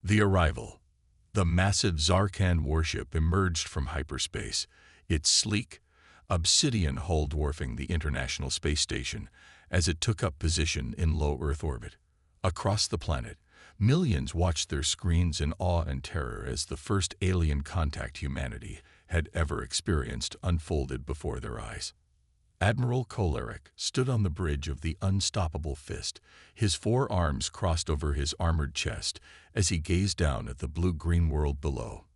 The arrival. The massive Zarkan warship emerged from hyperspace, its sleek, obsidian hull dwarfing the International Space Station as it took up position in low Earth orbit. Across the planet, millions watched their screens in awe and terror as the first alien contact humanity had ever experienced unfolded before their eyes. Admiral Kolaric stood on the bridge of the Unstoppable Fist, his four arms crossed over his armored chest as he gazed down at the blue-green world below.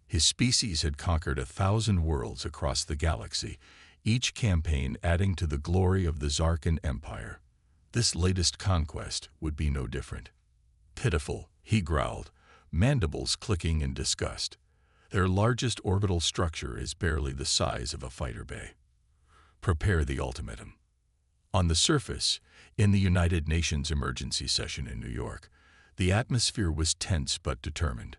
His species had conquered 1,000 worlds across the galaxy, each campaign adding to the glory of the Zarkan Empire. This latest conquest would be no different. Pitiful, he growled, mandibles clicking in disgust. Their largest orbital structure is barely the size of a fighter bay. Prepare the ultimatum. On the surface, in the United Nations emergency session in New York, the atmosphere was tense but determined.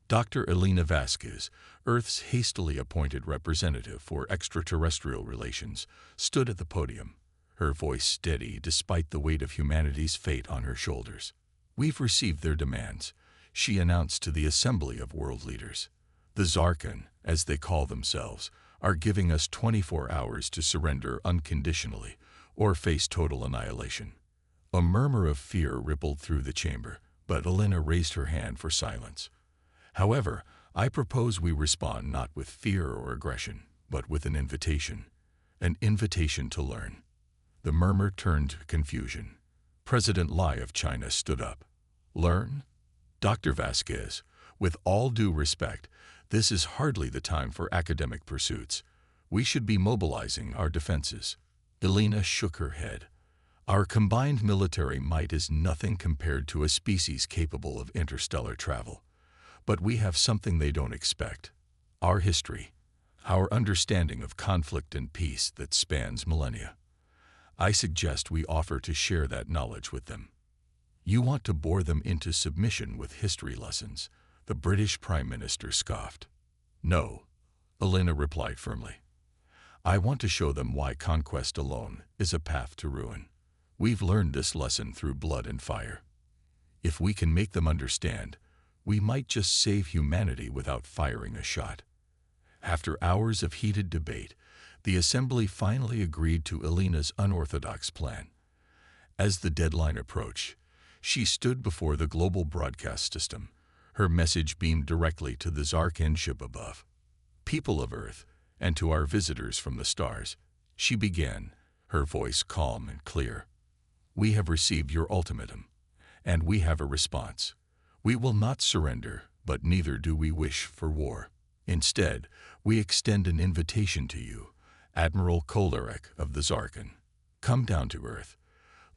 Dr. Elena Vasquez, Earth's hastily appointed representative for extraterrestrial relations, stood at the podium, her voice steady despite the weight of humanity's fate on her shoulders. "We've received their demands," she announced to the assembly of world leaders. "The Zarkan, as they call themselves, are giving us 24 hours to surrender unconditionally or face total annihilation." A murmur of fear rippled through the chamber, but Elena raised her hand for silence. "However, I propose we respond not with fear or aggression, but with an invitation to learn." The murmur turned to confusion. President Lai of China stood up. "Learn? Dr. Vasquez, with all due respect, this is hardly the time for academic pursuits. We should be mobilizing our defenses." Elena shook her head. "Our combined military might is nothing compared to a species capable of interstellar travel. But we have something they don't expect: our history, our understanding of conflict and peace that spans millennia. I suggest we offer to share that knowledge with them." "You want to bore them into submission with history lessons," the British Prime Minister scoffed. "No," Elena replied firmly. "I want to show them why conquest alone is a path to ruin. We've learned this lesson through blood and fire. If we can make them understand, we might just save humanity without firing a shot." After hours of heated debate, the Assembly finally agreed to Elena's unorthodox plan. As the deadline approached, she stood before the global broadcast system, her message beamed directly to the Zarkan ship above. "People of Earth, and to our visitors from the stars," she began, her voice calm and clear. "We have received your ultimatum, and we have a response. We will not surrender, but neither do we wish for war. Instead, we extend an invitation to you, Admiral Kolaric of the Zarkan. Come down to Earth.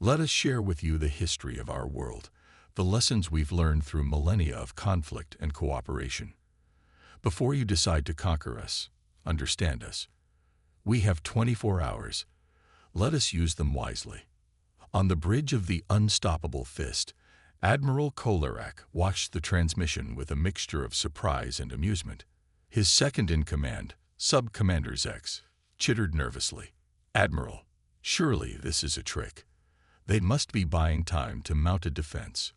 Let us share with you the history of our world, the lessons we've learned through millennia of conflict and cooperation. Before you decide to conquer us, understand us. We have 24 hours. Let us use them wisely." On the bridge of the Unstoppable Fist, Admiral Kolaric watched the transmission with a mixture of surprise and amusement. His second-in-command, Sub-Commander Zex, chittered nervously. "Admiral, surely this is a trick. They must be buying time to mount a defense."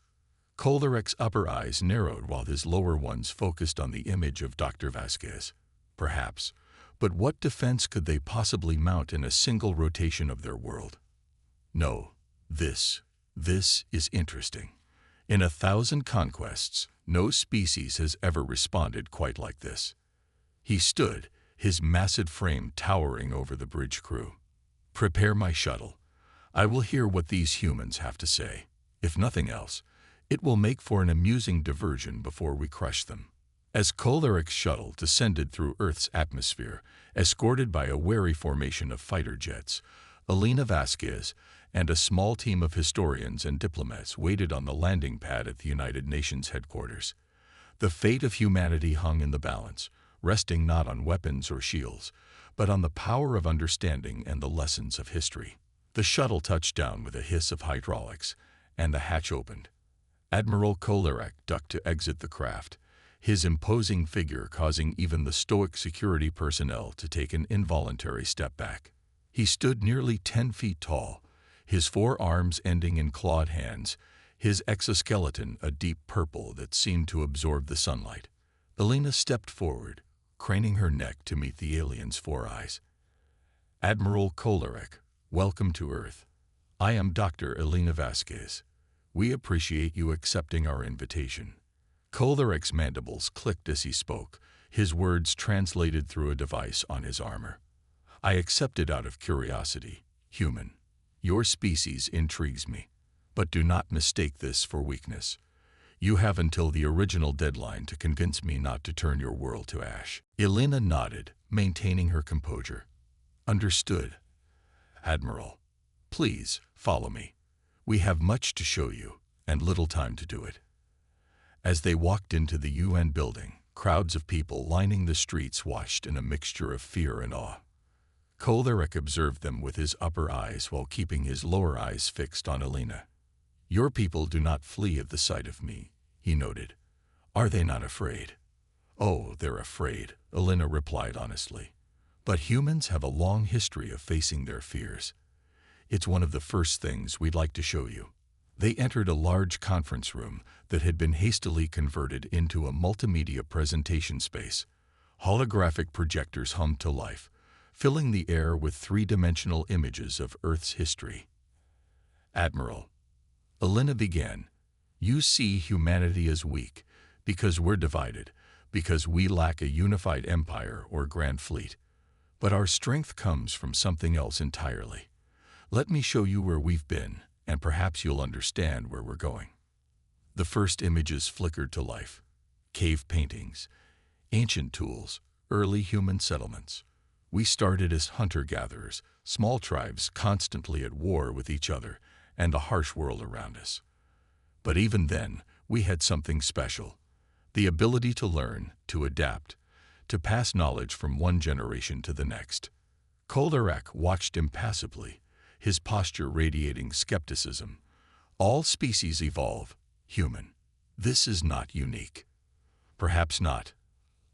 Kolaric's upper eyes narrowed while his lower ones focused on the image of Dr. Vasquez. "Perhaps, but what defense could they possibly mount in a single rotation of their world? No, this is interesting. In 1,000 conquests, no species has ever responded quite like this." He stood, his massive frame towering over the bridge crew. "Prepare my shuttle. I will hear what these humans have to say. If nothing else, it will make for an amusing diversion before we crush them." As Kolaric's shuttle descended through Earth's atmosphere, escorted by a wary formation of fighter jets, Elena Vasquez and a small team of historians and diplomats waited on the landing pad at the United Nations headquarters. The fate of humanity hung in the balance, resting not on weapons or shields, but on the power of understanding and the lessons of history. The shuttle touched down with a hiss of hydraulics, and the hatch opened. Admiral Kolaric ducked to exit the craft, his imposing figure causing even the stoic security personnel to take an involuntary step back. He stood nearly 10 feet tall, his four arms ending in clawed hands, his exoskeleton a deep purple that seemed to absorb the sunlight. Elena stepped forward, craning her neck to meet the alien's four eyes. "Admiral Kolarek, welcome to Earth. I am Dr. Elena Vasquez. We appreciate you accepting our invitation." Kolarek's mandibles clicked as he spoke, his words translated through a device on his armor. "I accepted out of curiosity, human. Your species intrigues me. But do not mistake this for weakness. You have until the original deadline to convince me not to turn your world to ash." Elena nodded, maintaining her composure. "Understood. Admiral, please follow me. We have much to show you, and little time to do it." As they walked into the UN building, crowds of people lining the streets watched in a mixture of fear and awe. Kolarek observed them with his upper eyes while keeping his lower eyes fixed on Elena. "Your people do not flee at the sight of me," he noted. "Are they not afraid?" "Oh, they're afraid," Elena replied honestly. "But humans have a long history of facing their fears. It's one of the first things we'd like to show you." They entered a large conference room that had been hastily converted into a multimedia presentation space. Holographic projectors hummed to life, filling the air with three-dimensional images of Earth's history. "Admiral," Elena began, "you see humanity as weak because we're divided, because we lack a unified empire or grand fleet. But our strength comes from something else entirely. Let me show you where we've been, and perhaps you'll understand where we're going." The first images flickered to life. Cave paintings, ancient tools, early human settlements. "We started as hunter-gatherers, small tribes constantly at war with each other and a harsh world around us. But even then, we had something special. The ability to learn, to adapt, to pass knowledge from one generation to the next." Kolarek watched impassively, his posture radiating skepticism. "All species evolve, human. This is not unique." "Perhaps not,"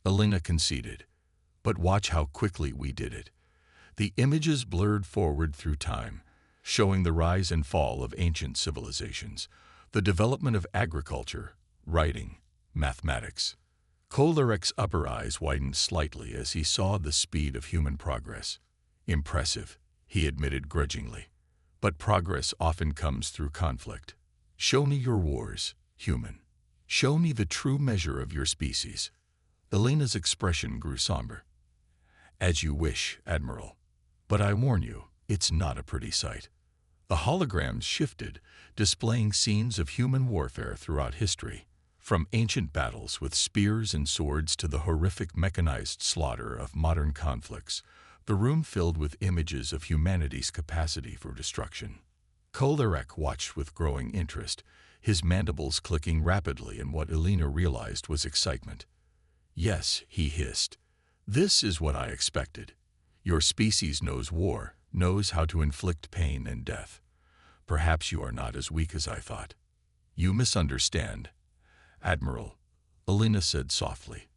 Elena conceded. "But watch how quickly we did it." The images blurred forward through time, showing the rise and fall of ancient civilizations, the development of agriculture, writing, mathematics. Kolarek's upper eyes widened slightly as he saw the speed of human progress. "Impressive," he admitted grudgingly. "But progress often comes through conflict. Show me your wars, human. Show me the true measure of your species." Elena's expression grew somber. "As you wish, Admiral. But I warn you, it's not a pretty sight." The holograms shifted, displaying scenes of human warfare throughout history, from ancient battles with spears and swords to the horrific mechanized slaughter of modern conflicts. The room filled with images of humanity's capacity for destruction. Kolarek watched with growing interest, his mandibles clicking rapidly in what Elena realized was excitement. "Yes," he hissed. "This is what I expected. Your species knows war, knows how to inflict pain and death. Perhaps you are not as weak as I thought." "You misunderstand, Admiral," Elena said softly.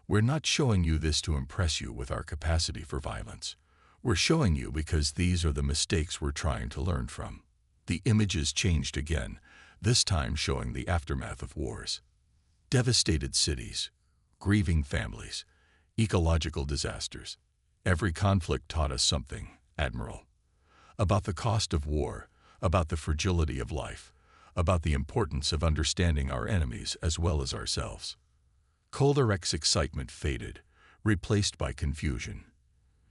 "We're not showing you this to impress you with our capacity for violence. We're showing you because these are the mistakes we're trying to learn from." The images changed again, this time showing the aftermath of wars. Devastated cities, grieving families, ecological disasters. Every conflict taught us something, Admiral. About the cost of war, about the fragility of life, about the importance of understanding our enemies as well as ourselves. Kolarek's excitement faded, replaced by confusion.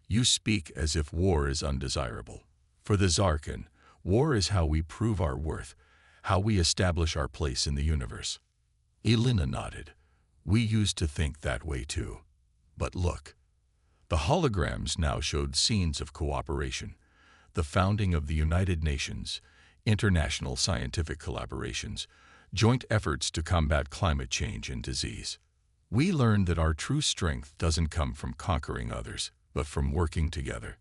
"You speak as if war is undesirable. For the Zarkan, war is how we prove our worth, how we establish our place in the universe." Elena nodded. "We used to think that way too. But look." The holograms now showed scenes of cooperation, the founding of the United Nations, international scientific collaborations, joint efforts to combat climate change and disease. We learned that our true strength doesn't come from conquering others, but from working together.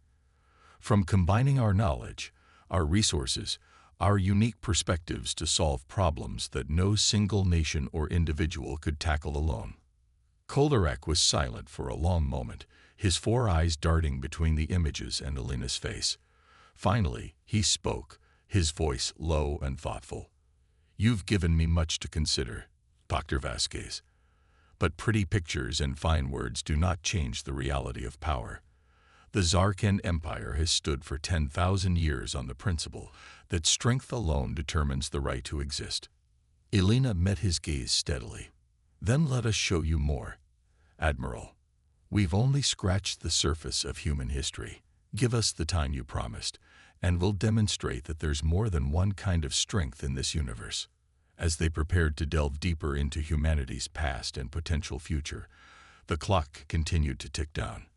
From combining our knowledge, our resources, our unique perspectives to solve problems that no single nation or individual could tackle alone. Kolarek was silent for a long moment, his four eyes darting between the images and Elena's face. Finally, he spoke, his voice low and thoughtful. You've given me much to consider, Dr. Vasquez. But pretty pictures and fine words do not change the reality of power. The Zarkan Empire has stood for 10,000 years on the principle that strength alone determines the right to exist. Elena met his gaze steadily. Then let us show you more. Admiral, we've only scratched the surface of human history. Give us the time you promised, and we'll demonstrate that there's more than one kind of strength in this universe. As they prepared to delve deeper into humanity's past and potential future, the clock continued to tick down.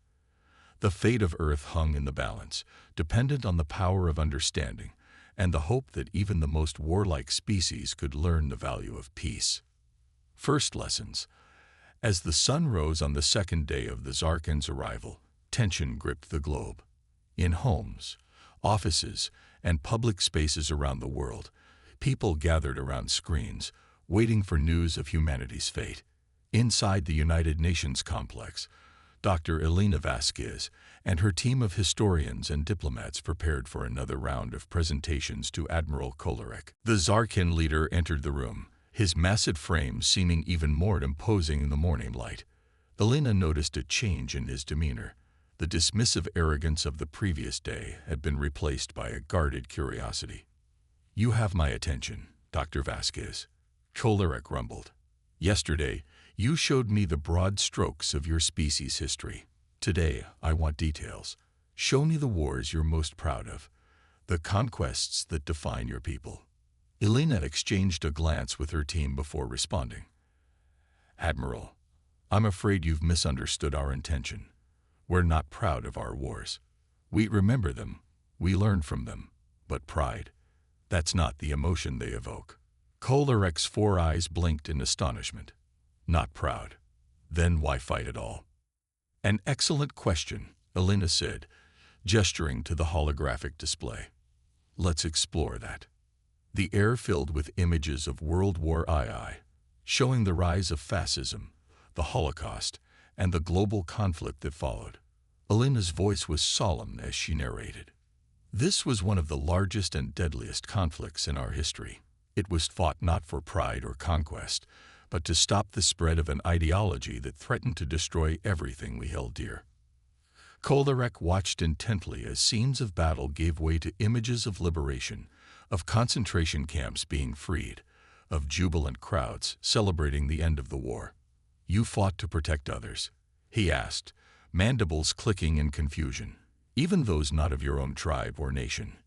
The fate of Earth hung in the balance, dependent on the power of understanding and the hope that even the most warlike species could learn the value of peace. First lessons. As the sun rose on the second day of the Zarkan's arrival, tension gripped the globe. In homes, offices, and public spaces around the world, people gathered around screens, waiting for news of humanity's fate. Inside the United Nations complex, Dr. Elena Vasquez and her team of historians and diplomats prepared for another round of presentations to Admiral Kolarek. The Zarkan leader entered the room, his massive frame seeming even more imposing in the morning light. Elena noticed a change in his demeanor. The dismissive arrogance of the previous day had been replaced by a guarded curiosity. "You have my attention, Dr. Vasquez," Kolarek rumbled. "Yesterday, you showed me the broad strokes of your species' history. Today, I want details. Show me the wars you're most proud of, the conquests that define your people." Elena exchanged a glance with her team before responding. "Admiral, I'm afraid you've misunderstood our intention. We're not proud of our wars. We remember them, we learn from them, but pride, that's not the emotion they evoke." Kolarek's 4 eyes blinked in astonishment. "Not proud? Then why fight at all?" "An excellent question," Elena said, gesturing to the holographic display. "Let's explore that." The air filled with images of World War II, showing the rise of fascism, the Holocaust, and the global conflict that followed. Elena's voice was solemn as she narrated. "This was one of the largest and deadliest conflicts in our history. It was fought not for pride or conquest, but to stop the spread of an ideology that threatened to destroy everything we held dear." Kolarek watched intently as scenes of battle gave way to images of liberation, of concentration camps being freed, of jubilant crowds celebrating the end of the war. "You fought to protect others?" he asked, mandibles clicking in confusion. "Even those not of your own tribe or nation?"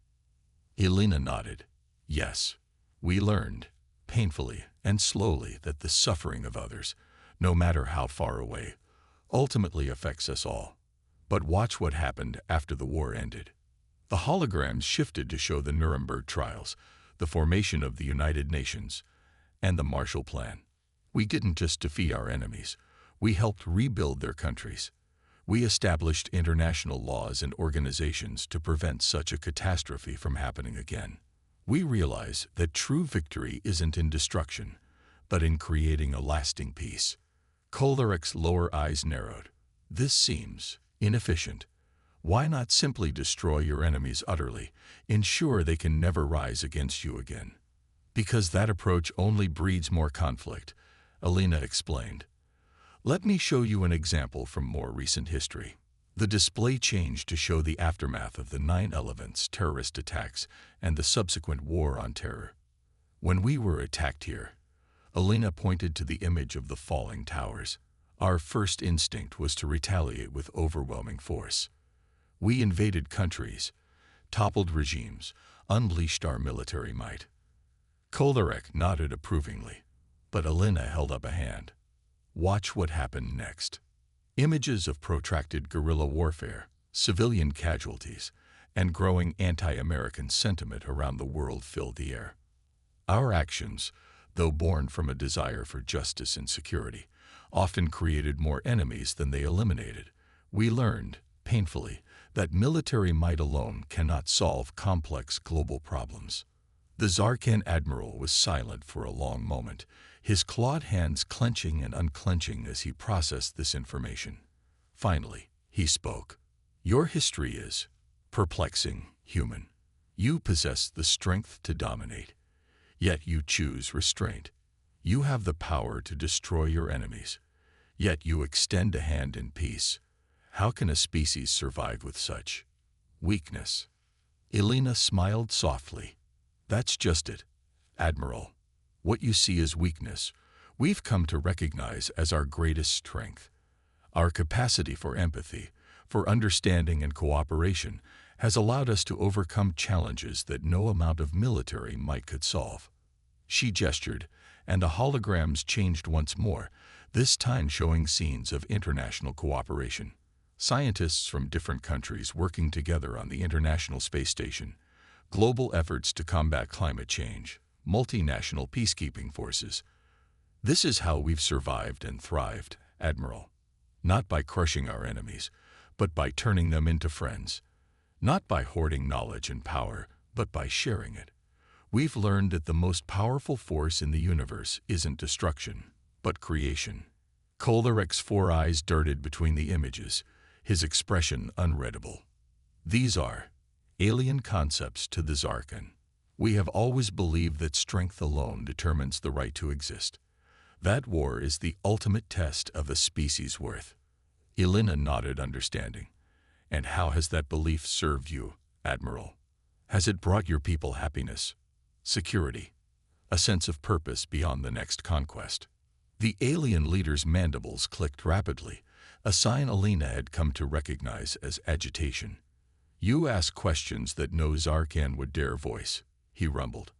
Elena nodded. "Yes. We learned, painfully and slowly, that the suffering of others, no matter how far away, ultimately affects us all. But watch what happened after the war ended." The holograms shifted to show the Nuremberg trials, the formation of the United Nations, and the Marshall Plan. "We didn't just defeat our enemies, we helped rebuild their countries. We established international laws and organizations to prevent such a catastrophe from happening again. We realize that true victory isn't in destruction, but in creating a lasting peace." Kolarek's lower eyes narrowed. "This seems inefficient. Why not simply destroy your enemies utterly, ensure they can never rise against you again?" "Because that approach only breeds more conflict," Elena explained. "Let me show you an example from more recent history." The display changed to show the aftermath of the 9/11's terrorist attacks and the subsequent war on terror. "When we were attacked here," Elena pointed to the image of the falling towers, "our first instinct was to retaliate with overwhelming force. We invaded countries, toppled regimes, unleashed our military might." Kolarek nodded approvingly, but Elena held up a hand. "Watch what happened next." Images of protracted guerrilla warfare, civilian casualties, and growing anti-American sentiment around the world filled the air. Our actions, though born from a desire for justice and security, often created more enemies than they eliminated. We learned, painfully, that military might alone cannot solve complex global problems. The Zarkan admiral was silent for a long moment, his clawed hands clenching and unclenching as he processed this information. Finally, he spoke. "Your history is perplexing, human. You possess the strength to dominate. Yet you choose restraint. You have the power to destroy your enemies. Yet you extend a hand in peace. How can a species survive with such weakness? Elena smiled softly. That's just it, Admiral. What you see as weakness, we've come to recognize as our greatest strength. Our capacity for empathy, for understanding and cooperation, has allowed us to overcome challenges that no amount of military might could solve. She gestured, and the holograms changed once more, this time showing scenes of international cooperation. Scientists from different countries working together on the International Space Station, global efforts to combat climate change, multinational peacekeeping forces. This is how we've survived and thrived, Admiral. Not by crushing our enemies, but by turning them into friends. Not by hoarding knowledge and power, but by sharing it. We've learned that the most powerful force in the universe isn't destruction, but creation. Kolerek's four eyes darted between the images, his expression unreadable. These are alien concepts to the Zarkan. We have always believed that strength alone determines the right to exist. That war is the ultimate test of a species' worth. Elena nodded understanding. And how has that belief served you, Admiral? Has it brought your people happiness, security, a sense of purpose beyond the next conquest? The alien leader's mandibles clicked rapidly, a sign Elena had come to recognize as agitation. You ask questions that no Zarkan would dare voice, he rumbled.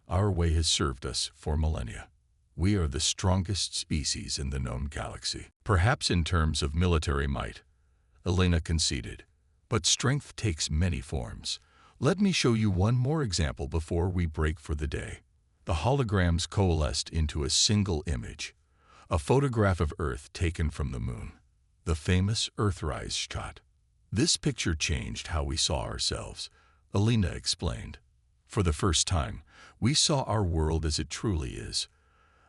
Our way has served us for millennia. We are the strongest species in the known galaxy. Perhaps in terms of military might, Elena conceded. But strength takes many forms. Let me show you one more example before we break for the day. The holograms coalesced into a single image, a photograph of Earth taken from the moon, the famous Earthrise shot. This picture changed how we saw ourselves, Elena explained. For the first time, we saw our world as it truly is,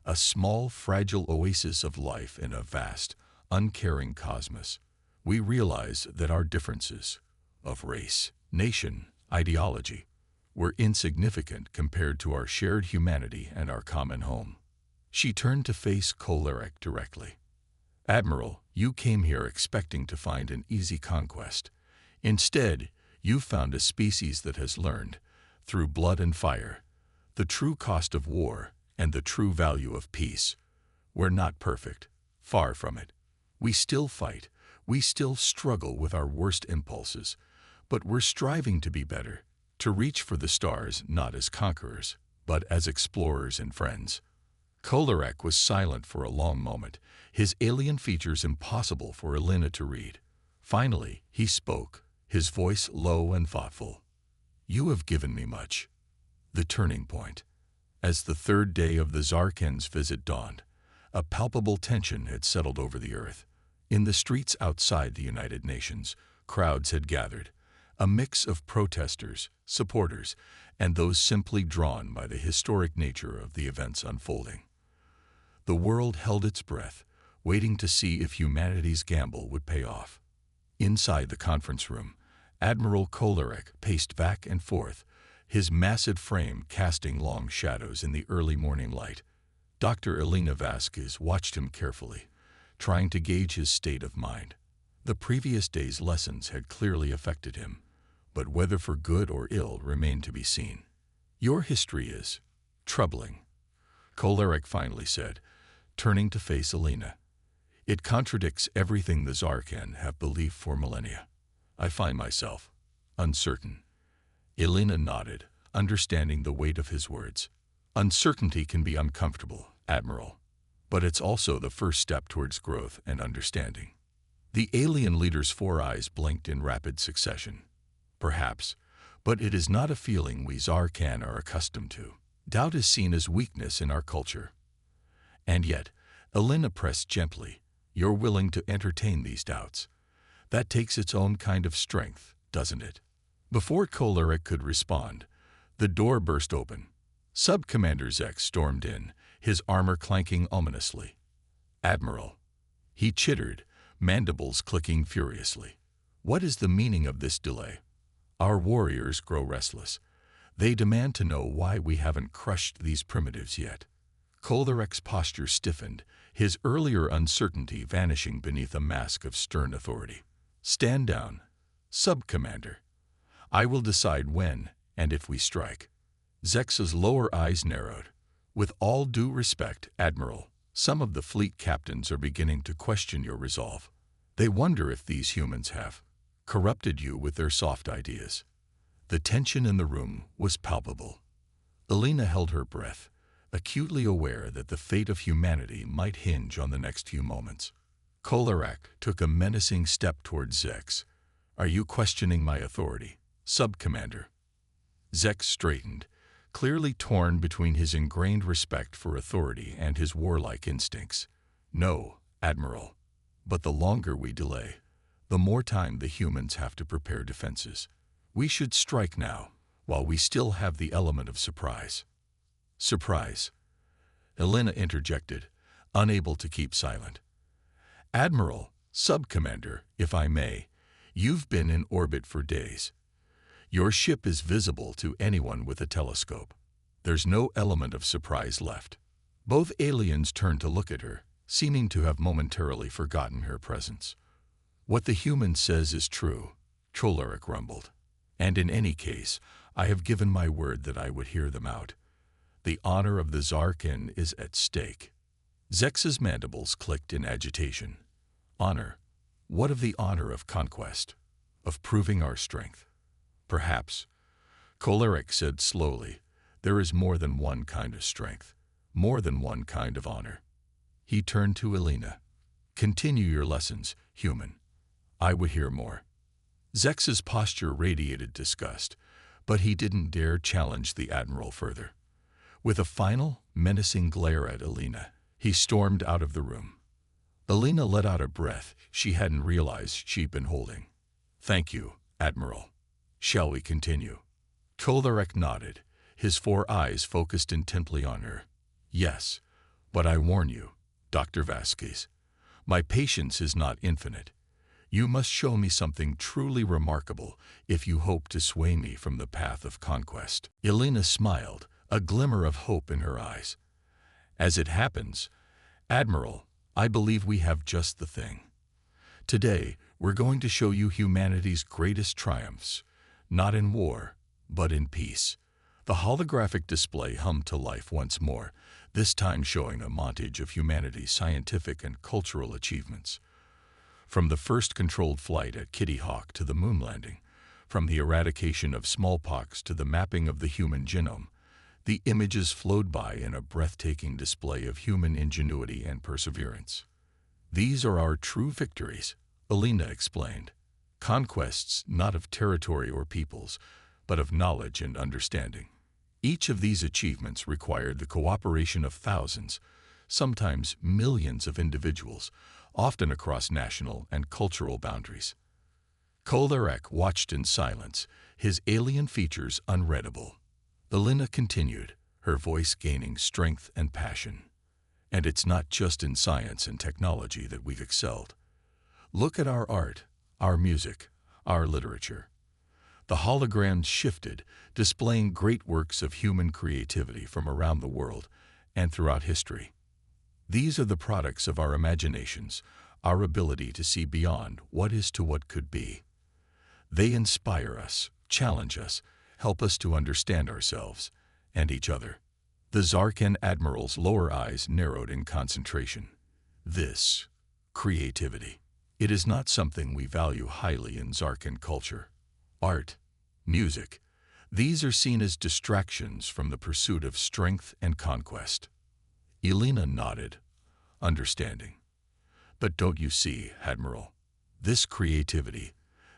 a small, fragile oasis of life in a vast, uncaring cosmos. We realize that our differences of race, nation, ideology were insignificant compared to our shared humanity and our common home. She turned to face Kolerek directly. Admiral, you came here expecting to find an easy conquest. Instead, you found a species that has learned, through blood and fire, the true cost of war and the true value of peace. We're not perfect, far from it. We still fight. We still struggle with our worst impulses, but we're striving to be better, to reach for the stars not as conquerors, but as explorers and friends. Kolerek was silent for a long moment, his alien features impossible for Elena to read. Finally, he spoke, his voice low and thoughtful. You have given me much. The turning point. As the third day of the Zarkan's visit dawned, a palpable tension had settled over the Earth. In the streets outside the United Nations, crowds had gathered, a mix of protesters, supporters, and those simply drawn by the historic nature of the events unfolding. The world held its breath, waiting to see if humanity's gamble would pay off. Inside the conference room, Admiral Kolerek paced back and forth, his massive frame casting long shadows in the early morning light. Dr. Elena Vasquez watched him carefully, trying to gauge his state of mind. The previous day's lessons had clearly affected him, but whether for good or ill remained to be seen. Your history is troubling, Kolerek finally said, turning to face Elena. It contradicts everything the Zarkan have believed for millennia. I find myself uncertain. Elena nodded, understanding the weight of his words. Uncertainty can be uncomfortable, Admiral, but it's also the first step towards growth and understanding. The alien leader's four eyes blinked in rapid succession. Perhaps, but it is not a feeling we Zarkan are accustomed to. Doubt is seen as weakness in our culture. And yet, Elena pressed gently, you're willing to entertain these doubts. That takes its own kind of strength, doesn't it? Before Kolerek could respond, the door burst open. Sub-Commander Zek stormed in, his armor clanking ominously. Admiral. He chittered, mandibles clicking furiously. What is the meaning of this delay? Our warriors grow restless. They demand to know why we haven't crushed these primitives yet. Kolderek's posture stiffened, his earlier uncertainty vanishing beneath a mask of stern authority. Stand down, Sub-Commander. I will decide when and if we strike. Zex's lower eyes narrowed. With all due respect, Admiral, some of the fleet captains are beginning to question your resolve. They wonder if these humans have corrupted you with their soft ideas. The tension in the room was palpable. Elena held her breath, acutely aware that the fate of humanity might hinge on the next few moments. Kolderek took a menacing step toward Zex. Are you questioning my authority, Sub-Commander? Zex straightened, clearly torn between his ingrained respect for authority and his warlike instincts. No, Admiral. But the longer we delay, the more time the humans have to prepare defenses. We should strike now, while we still have the element of surprise. Surprise, Elena interjected, unable to keep silent. Admiral, Sub-Commander, if I may, you've been in orbit for days. Your ship is visible to anyone with a telescope. There's no element of surprise left. Both aliens turned to look at her, seeming to have momentarily forgotten her presence. What the human says is true, Choleric rumbled. And in any case, I have given my word that I would hear them out. The honor of the Zarkin is at stake. Zex's mandibles clicked in agitation. Honor? What of the honor of conquest? Of proving our strength? Perhaps. Choleric said slowly, there is more than one kind of strength, more than one kind of honor. He turned to Elena. Continue your lessons, human. I would hear more. Zex's posture radiated disgust, but he didn't dare challenge the Admiral further. With a final, menacing glare at Elena, he stormed out of the room. Elena let out a breath she hadn't realized she'd been holding. Thank you, Admiral. Shall we continue? Kolderek nodded, his 4 eyes focused intently on her. Yes, but I warn you, Dr. Vasquez, my patience is not infinite. You must show me something truly remarkable if you hope to sway me from the path of conquest. Elena smiled, a glimmer of hope in her eyes. As it happens, Admiral, I believe we have just the thing. Today, we're going to show you humanity's greatest triumphs, not in war, but in peace. The holographic display hummed to life once more, this time showing a montage of humanity's scientific and cultural achievements. From the first controlled flight at Kitty Hawk to the moon landing, from the eradication of smallpox to the mapping of the human genome, the images flowed by in a breathtaking display of human ingenuity and perseverance. These are our true victories, Elena explained. Conquests not of territory or peoples, but of knowledge and understanding. Each of these achievements required the cooperation of thousands, sometimes millions of individuals, often across national and cultural boundaries. Kolderek watched in silence, his alien features unreadable. Elena continued, her voice gaining strength and passion. And it's not just in science and technology that we've excelled. Look at our art, our music, our literature. The holograms shifted, displaying great works of human creativity from around the world and throughout history. These are the products of our imaginations, our ability to see beyond what is to what could be. They inspire us, challenge us, help us to understand ourselves and each other. The Zarkan Admiral's lower eyes narrowed in concentration. This, creativity. It is not something we value highly in Zarkan culture. Art, music, these are seen as distractions from the pursuit of strength and conquest. Elena nodded, understanding. But don't you see, Admiral, this creativity,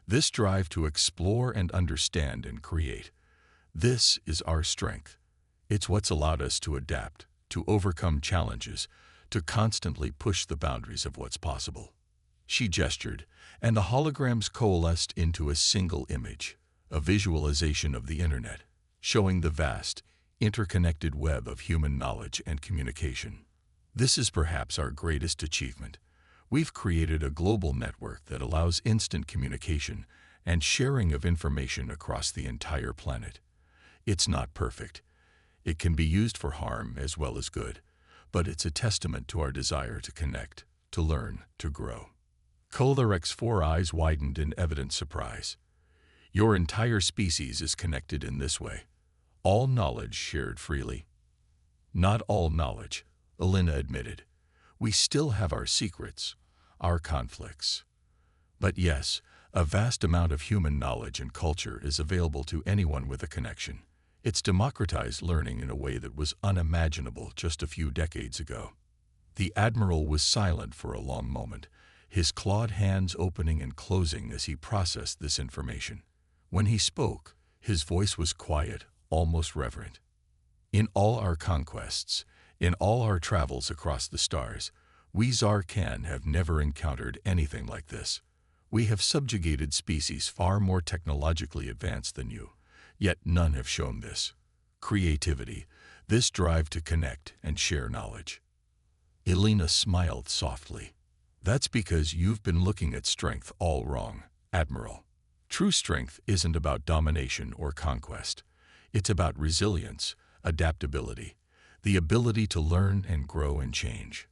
this drive to explore and understand and create, this is our strength. It's what's allowed us to adapt, to overcome challenges, to constantly push the boundaries of what's possible. She gestured, and the holograms coalesced into a single image, a visualization of the internet, showing the vast, interconnected web of human knowledge and communication. This is perhaps our greatest achievement. We've created a global network that allows instant communication and sharing of information across the entire planet. It's not perfect. It can be used for harm as well as good, but it's a testament to our desire to connect, to learn, to grow. Kolarex's 4 eyes widened in evident surprise. Your entire species is connected in this way. All knowledge shared freely. Not all knowledge, Elena admitted. We still have our secrets, our conflicts. But yes, a vast amount of human knowledge and culture is available to anyone with a connection. It's democratized learning in a way that was unimaginable just a few decades ago. The Admiral was silent for a long moment, his clawed hands opening and closing as he processed this information. When he spoke, his voice was quiet, almost reverent. In all our conquests, in all our travels across the stars, we Zarkan have never encountered anything like this. We have subjugated species far more technologically advanced than you, yet none have shown this. Creativity, this drive to connect and share knowledge. Elena smiled softly. That's because you've been looking at strength all wrong, Admiral. True strength isn't about domination or conquest. It's about resilience, adaptability, the ability to learn and grow and change.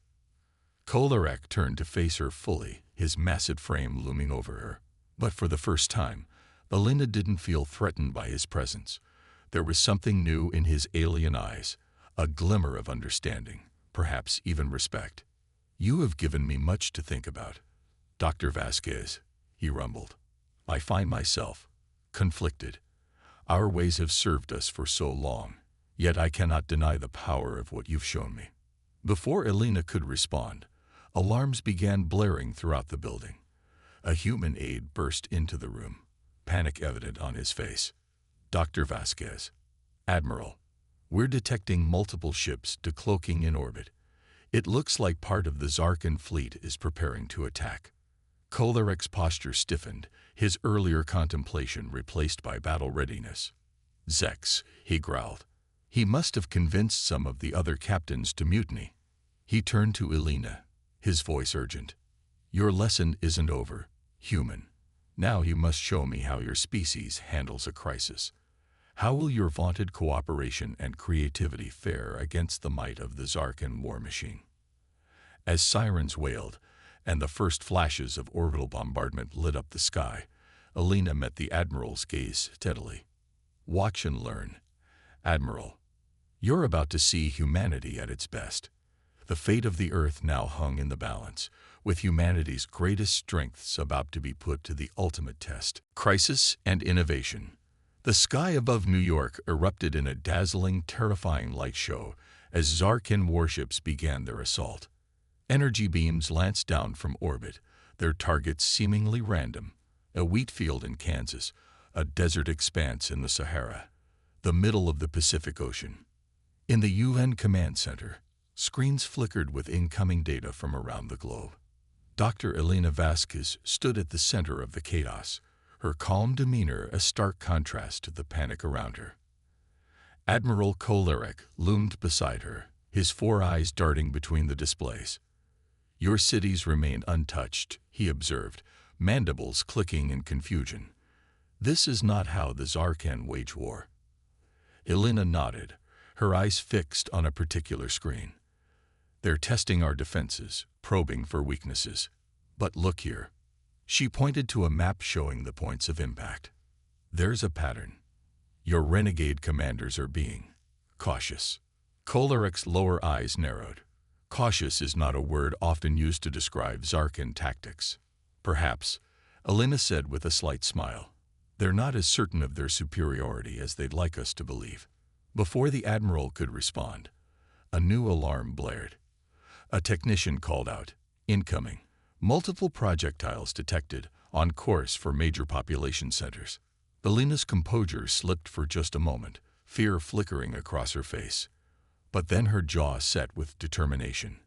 Kolarek turned to face her fully, his massive frame looming over her. But for the first time, Elena didn't feel threatened by his presence. There was something new in his alien eyes, a glimmer of understanding, perhaps even respect. You have given me much to think about, Dr. Vasquez, he rumbled. I find myself conflicted. Our ways have served us for so long, yet I cannot deny the power of what you've shown me. Before Elena could respond, alarms began blaring throughout the building. A human aide burst into the room, panic evident on his face. Dr. Vasquez, Admiral, we're detecting multiple ships decloaking in orbit. It looks like part of the Zarkan fleet is preparing to attack. Kolarek's posture stiffened, his earlier contemplation replaced by battle readiness. Zex, he growled. He must have convinced some of the other captains to mutiny. He turned to Elena, his voice urgent. Your lesson isn't over, human. Now you must show me how your species handles a crisis. How will your vaunted cooperation and creativity fare against the might of the Zarkan war machine? As sirens wailed, and the first flashes of orbital bombardment lit up the sky, Elena met the Admiral's gaze steadily. Watch and learn, Admiral. You're about to see humanity at its best. The fate of the Earth now hung in the balance, with humanity's greatest strengths about to be put to the ultimate test. Crisis and innovation. The sky above New York erupted in a dazzling, terrifying light show as Zarkan warships began their assault. Energy beams lanced down from orbit, their targets seemingly random. A wheat field in Kansas, a desert expanse in the Sahara, the middle of the Pacific Ocean. In the UN Command Center, screens flickered with incoming data from around the globe. Dr. Elena Vasquez stood at the center of the chaos, her calm demeanor a stark contrast to the panic around her. Admiral Kolarek loomed beside her, his 4 eyes darting between the displays. Your cities remain untouched, he observed, mandibles clicking in confusion. This is not how the Zarkan wage war. Elena nodded, her eyes fixed on a particular screen. They're testing our defenses, probing for weaknesses. But look here. She pointed to a map showing the points of impact. There's a pattern. Your renegade commanders are being cautious. Kolarek's lower eyes narrowed. Cautious is not a word often used to describe Zarkan tactics. Perhaps, Elena said with a slight smile. They're not as certain of their superiority as they'd like us to believe. Before the Admiral could respond, a new alarm blared. A technician called out, incoming. Multiple projectiles detected, on course for major population centers. Elena's composure slipped for just a moment, fear flickering across her face. But then her jaw set with determination.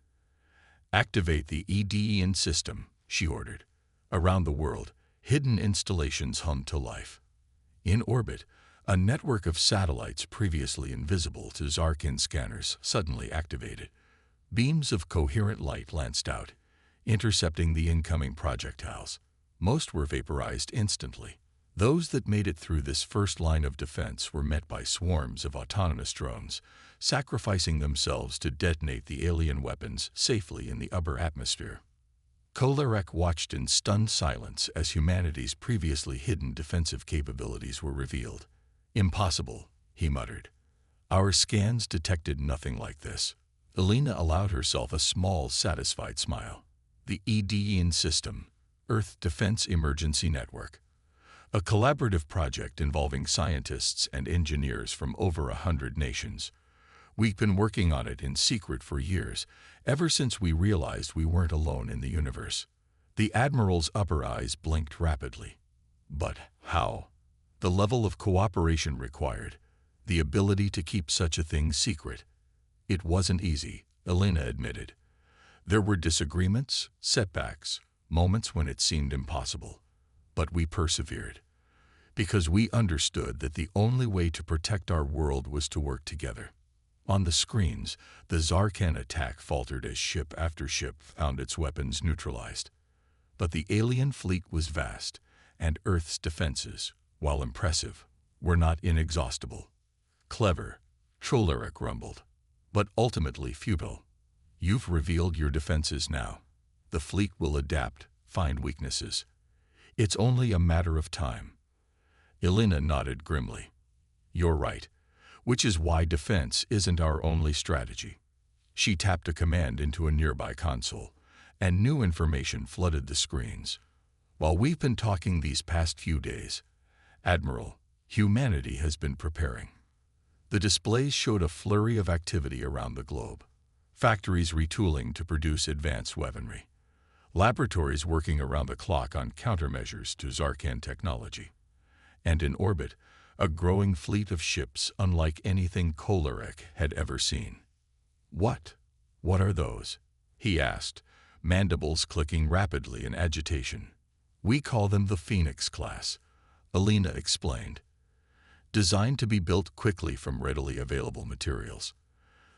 Activate the EDEN system, she ordered. Around the world, hidden installations hummed to life. In orbit, a network of satellites previously invisible to Zarkan scanners suddenly activated. Beams of coherent light lanced out, intercepting the incoming projectiles. Most were vaporized instantly. Those that made it through this first line of defense were met by swarms of autonomous drones, sacrificing themselves to detonate the alien weapons safely in the upper atmosphere. Kolarek watched in stunned silence as humanity's previously hidden defensive capabilities were revealed. "Impossible," he muttered. "Our scans detected nothing like this." Elena allowed herself a small, satisfied smile. The EDEN system, Earth Defense Emergency Network, a collaborative project involving scientists and engineers from over 100 nations. We've been working on it in secret for years, ever since we realized we weren't alone in the universe. The Admiral's upper eyes blinked rapidly. But how? The level of cooperation required, the ability to keep such a thing secret. It wasn't easy, Elena admitted. There were disagreements, setbacks, moments when it seemed impossible. But we persevered, because we understood that the only way to protect our world was to work together. On the screens, the Zarkan attack faltered as ship after ship found its weapons neutralized. But the alien fleet was vast, and Earth's defenses, while impressive, were not inexhaustible. "Clever," Trolarek rumbled, "but ultimately futile. You've revealed your defenses now. The fleet will adapt, find weaknesses. It's only a matter of time." Elena nodded grimly. "You're right. Which is why defense isn't our only strategy." She tapped a command into a nearby console, and new information flooded the screens. "While we've been talking these past few days, Admiral, humanity has been preparing." The displays showed a flurry of activity around the globe. Factories retooling to produce advanced weaponry. Laboratories working around the clock on countermeasures to Zarkan technology. And in orbit, a growing fleet of ships unlike anything Kolarek had ever seen. What are those?" he asked, mandibles clicking rapidly in agitation. "We call them the Phoenix class," Elena explained. "Designed to be built quickly from readily available materials.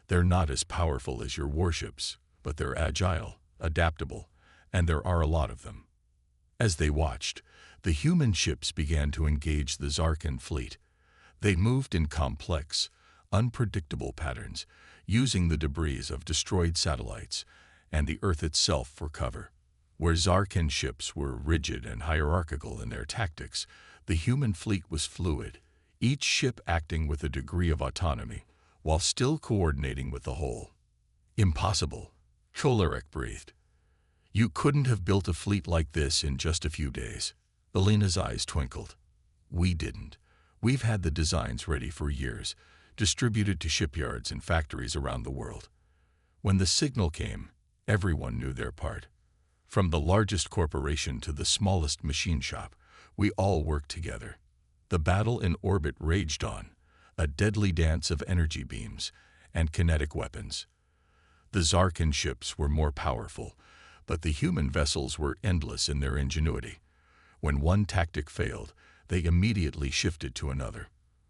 They're not as powerful as your warships, but they're agile, adaptable, and there are a lot of them." As they watched, the human ships began to engage the Zarkan fleet. They moved in complex, unpredictable patterns, using the debris of destroyed satellites and the Earth itself for cover. Where Zarkan ships were rigid and hierarchical in their tactics, the human fleet was fluid, each ship acting with a degree of autonomy, while still coordinating with the whole. "Impossible," Kolarek breathed. "You couldn't have built a fleet like this in just a few days." Elena's eyes twinkled. "We didn't. We've had the designs ready for years, distributed to shipyards and factories around the world. When the signal came, everyone knew their part. From the largest corporation to the smallest machine shop, we all worked together. The battle in orbit raged on, a deadly dance of energy beams and kinetic weapons. The Zarkan ships were more powerful, but the human vessels were endless in their ingenuity. When one tactic failed, they immediately shifted to another.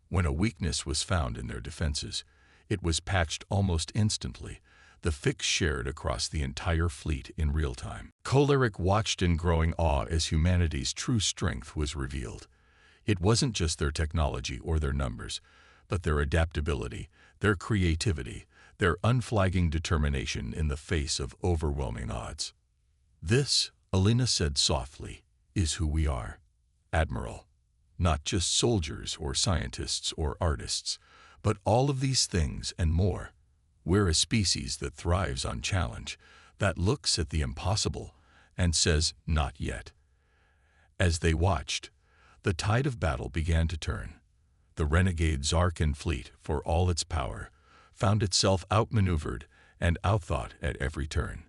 When a weakness was found in their defenses, it was patched almost instantly, the fix shared across the entire fleet in real time. Kolarek watched in growing awe as humanity's true strength was revealed. It wasn't just their technology or their numbers, but their adaptability, their creativity, their unflagging determination in the face of overwhelming odds. "This," Elena said softly, "is who we are, Admiral. Not just soldiers or scientists or artists, but all of these things and more. We're a species that thrives on challenge, that looks at the impossible and says, 'Not yet.'" As they watched, the tide of battle began to turn. The renegade Zarkan fleet, for all its power, found itself outmaneuvered and outthought at every turn.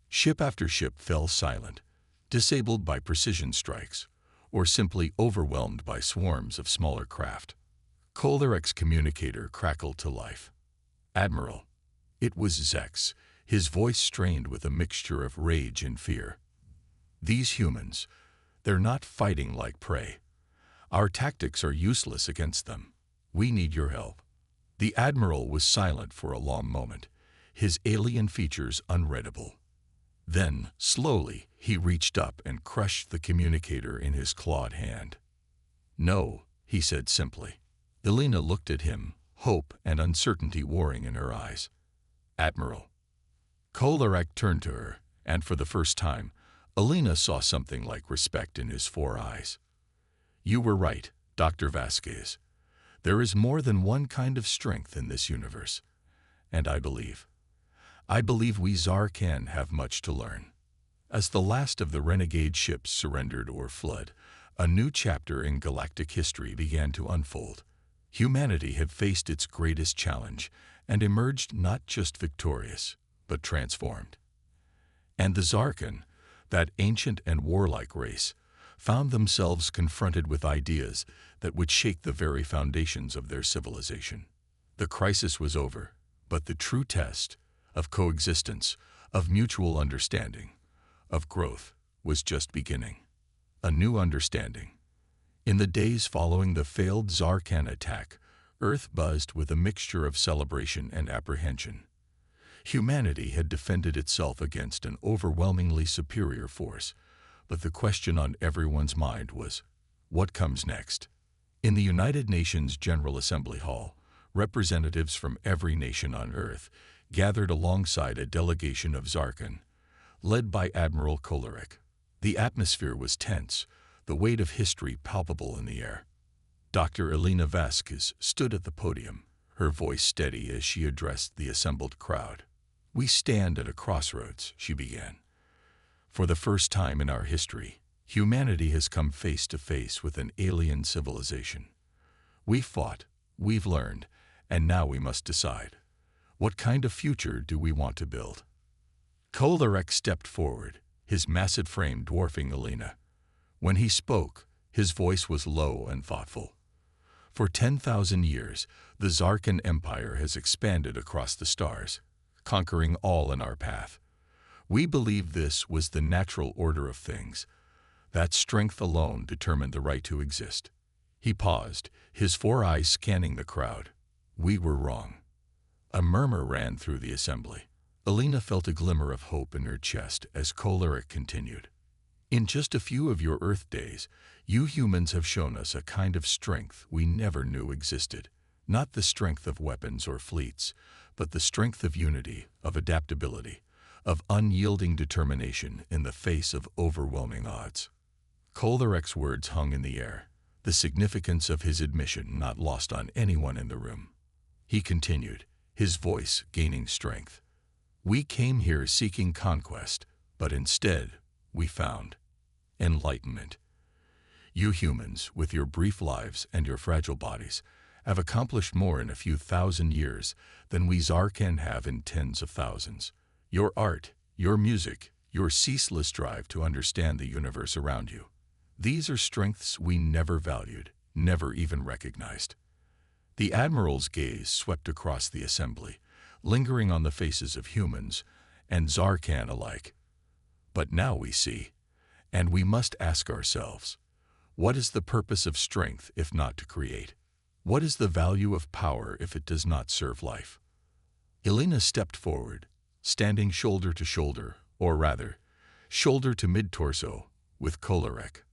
Ship after ship fell silent, disabled by precision strikes, or simply overwhelmed by swarms of smaller craft. Kolarek's communicator crackled to life. "Admiral." It was Zex, his voice strained with a mixture of rage and fear. "These humans, they're not fighting like prey. Our tactics are useless against them. We need your help." The Admiral was silent for a long moment, his alien features unreadable. Then, slowly, he reached up and crushed the communicator in his clawed hand. "No," he said simply. Elena looked at him, hope and uncertainty warring in her eyes. "Admiral." Kolarek turned to her, and for the first time, Elena saw something like respect in his 4 eyes. "You were right, Dr. Vasquez. There is more than one kind of strength in this universe, and I believe we Zarkan have much to learn." As the last of the renegade ships surrendered or fled, a new chapter in galactic history began to unfold. Humanity had faced its greatest challenge and emerged not just victorious, but transformed. And the Zarkan, that ancient and warlike race, found themselves confronted with ideas that would shake the very foundations of their civilization. The crisis was over, but the true test of coexistence, of mutual understanding, of growth, was just beginning. A new understanding. In the days following the failed Zarkan attack, Earth buzzed with a mixture of celebration and apprehension. Humanity had defended itself against an overwhelmingly superior force, but the question on everyone's mind was, what comes next? In the United Nations General Assembly Hall, representatives from every nation on Earth gathered alongside a delegation of Zarkan, led by Admiral Kolarek. The atmosphere was tense, the weight of history palpable in the air. Dr. Elena Vasquez stood at the podium, her voice steady as she addressed the assembled crowd. "We stand at a crossroads," she began. "For the first time in our history, humanity has come face to face with an alien civilization. We've fought, we've learned, and now we must decide. What kind of future do we want to build?" Kolarek stepped forward, his massive frame dwarfing Elena. When he spoke, his voice was low and thoughtful. "For 10,000 years, the Zarkan Empire has expanded across the stars, conquering all in our path. We believe this was the natural order of things. That strength alone determined the right to exist." He paused, his 4 eyes scanning the crowd. "We were wrong." A murmur ran through the assembly. Elena felt a glimmer of hope in her chest as Kolarek continued. "In just a few of your Earth days, you humans have shown us a kind of strength we never knew existed. Not the strength of weapons or fleets, but the strength of unity, of adaptability, of unyielding determination in the face of overwhelming odds." Kolarek's words hung in the air, the significance of his admission not lost on anyone in the room. He continued, his voice gaining strength. "We came here seeking conquest, but instead we found enlightenment. You humans, with your brief lives and your fragile bodies, have accomplished more in a few thousand years than we Zarkan have in tens of thousands. Your art, your music, your ceaseless drive to understand the universe around you. These are strengths we never valued, never even recognized." The Admiral's gaze swept across the assembly, lingering on the faces of humans and Zarkan alike. "But now we see, and we must ask ourselves, what is the purpose of strength if not to create? What is the value of power if it does not serve life?" Elena stepped forward, standing shoulder to shoulder, or rather, shoulder to mid-torso, with Kolarek.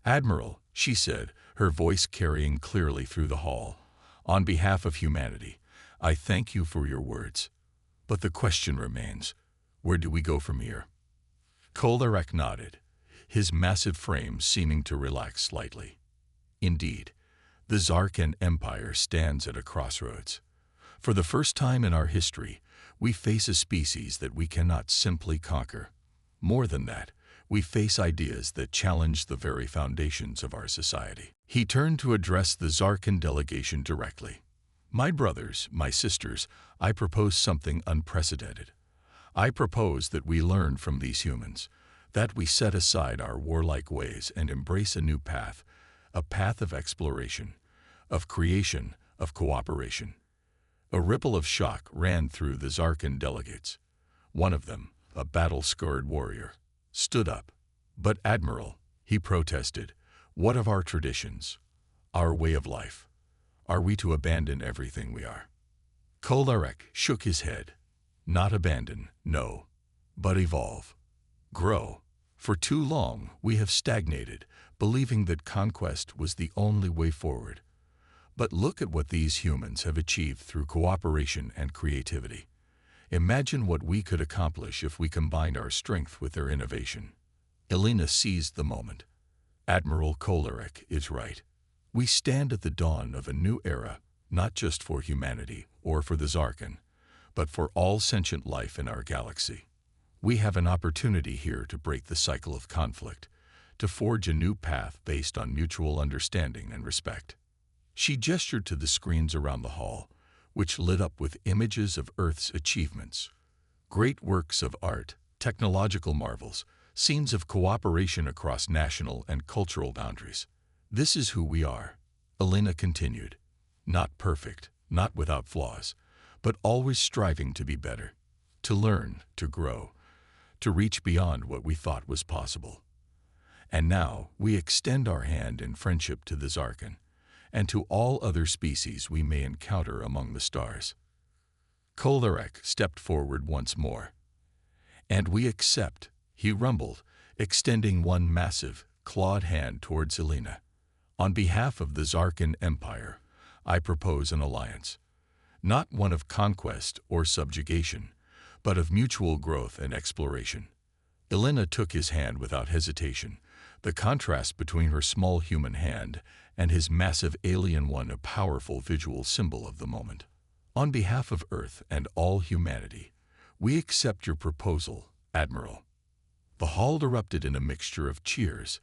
"Admiral," she said, her voice carrying clearly through the hall, "on behalf of humanity, I thank you for your words. But the question remains, where do we go from here?" Kolarek nodded, his massive frame seeming to relax slightly. "Indeed, the Zarkan Empire stands at a crossroads. For the first time in our history, we face a species that we cannot simply conquer. More than that, we face ideas that challenge the very foundations of our society." He turned to address the Zarkan delegation directly. "My brothers, my sisters, I propose something unprecedented. I propose that we learn from these humans, that we set aside our warlike ways and embrace a new path, a path of exploration, of creation, of cooperation." A ripple of shock ran through the Zarkan delegates. One of them, a battle-scarred warrior, stood up. "But Admiral," he protested, "what of our traditions, our way of life? Are we to abandon everything we are?" Kolarek shook his head. "Not abandon, no, but evolve, grow, For too long, we have stagnated, believing that conquest was the only way forward. But look at what these humans have achieved through cooperation and creativity. Imagine what we could accomplish if we combined our strength with their innovation. Elena seized the moment. Admiral Kolarek is right. We stand at the dawn of a new era, not just for humanity or for the Zarkan, but for all sentient life in our galaxy. We have an opportunity here to break the cycle of conflict, to forge a new path based on mutual understanding and respect. She gestured to the screens around the hall, which lit up with images of Earth's achievements. Great works of art, technological marvels, scenes of cooperation across national and cultural boundaries. This is who we are, Elena continued. Not perfect, not without flaws, but always striving to be better, to learn, to grow, to reach beyond what we thought was possible. And now we extend our hand in friendship to the Zarkan, and to all other species we may encounter among the stars. Kolarek stepped forward once more. And we accept, he rumbled, extending one massive, clawed hand towards Elena. On behalf of the Zarkan Empire, I propose an alliance. Not one of conquest or subjugation, but of mutual growth and exploration. Elena took his hand without hesitation, the contrast between her small human hand and his massive alien one a powerful visual symbol of the moment. On behalf of Earth and all humanity, we accept your proposal, Admiral. The hall erupted in a mixture of cheers,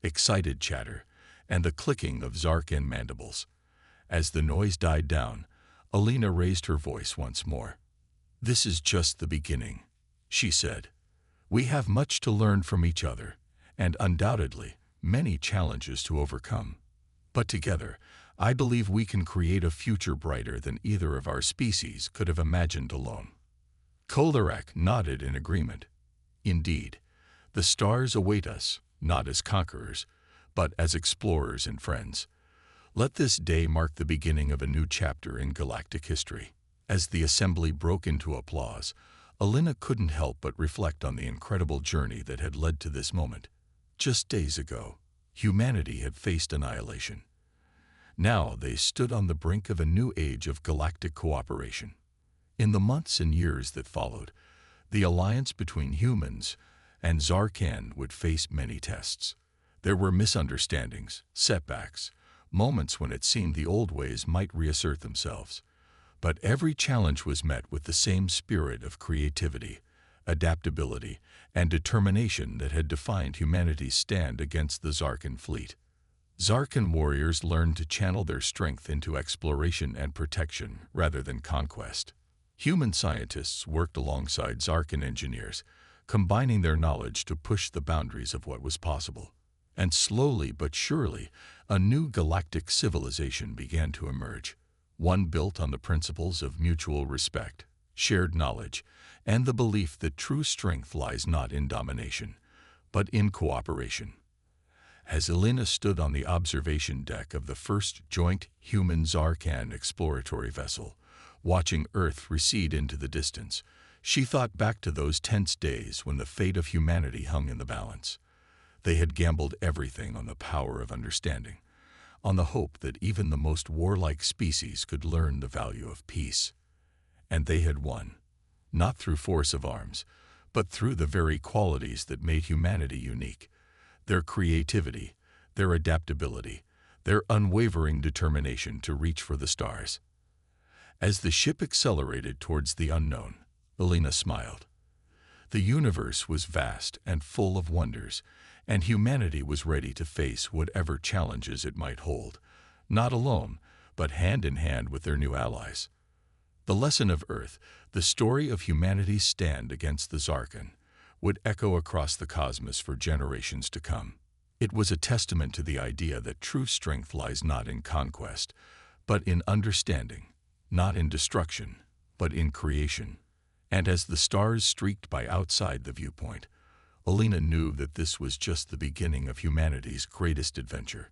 excited chatter, and the clicking of Zarkan mandibles. As the noise died down, Elena raised her voice once more. This is just the beginning, she said. We have much to learn from each other, and undoubtedly many challenges to overcome. But together, I believe we can create a future brighter than either of our species could have imagined alone. Kolarek nodded in agreement. Indeed, the stars await us, not as conquerors, but as explorers and friends. Let this day mark the beginning of a new chapter in galactic history. As the assembly broke into applause, Elena couldn't help but reflect on the incredible journey that had led to this moment. Just days ago, humanity had faced annihilation. Now they stood on the brink of a new age of galactic cooperation. In the months and years that followed, the alliance between humans and Zarkan would face many tests. There were misunderstandings, setbacks, moments when it seemed the old ways might reassert themselves. But every challenge was met with the same spirit of creativity, adaptability, and determination that had defined humanity's stand against the Zarkan fleet. Zarkan warriors learned to channel their strength into exploration and protection rather than conquest. Human scientists worked alongside Zarkan engineers, combining their knowledge to push the boundaries of what was possible. And slowly but surely, a new galactic civilization began to emerge, one built on the principles of mutual respect, shared knowledge, and the belief that true strength lies not in domination, but in cooperation. As Elena stood on the observation deck of the first joint human-Zarkan exploratory vessel, watching Earth recede into the distance, she thought back to those tense days when the fate of humanity hung in the balance. They had gambled everything on the power of understanding, on the hope that even the most warlike species could learn the value of peace. And they had won, not through force of arms, but through the very qualities that made humanity unique: their creativity, their adaptability, their unwavering determination to reach for the stars. As the ship accelerated towards the unknown, Elena smiled. The universe was vast and full of wonders, and humanity was ready to face whatever challenges it might hold, not alone, but hand in hand with their new allies. The lesson of Earth, the story of humanity's stand against the Zarkan, would echo across the cosmos for generations to come. It was a testament to the idea that true strength lies not in conquest, but in understanding, not in destruction, but in creation. And as the stars streaked by outside the viewpoint, Elena knew that this was just the beginning of humanity's greatest adventure.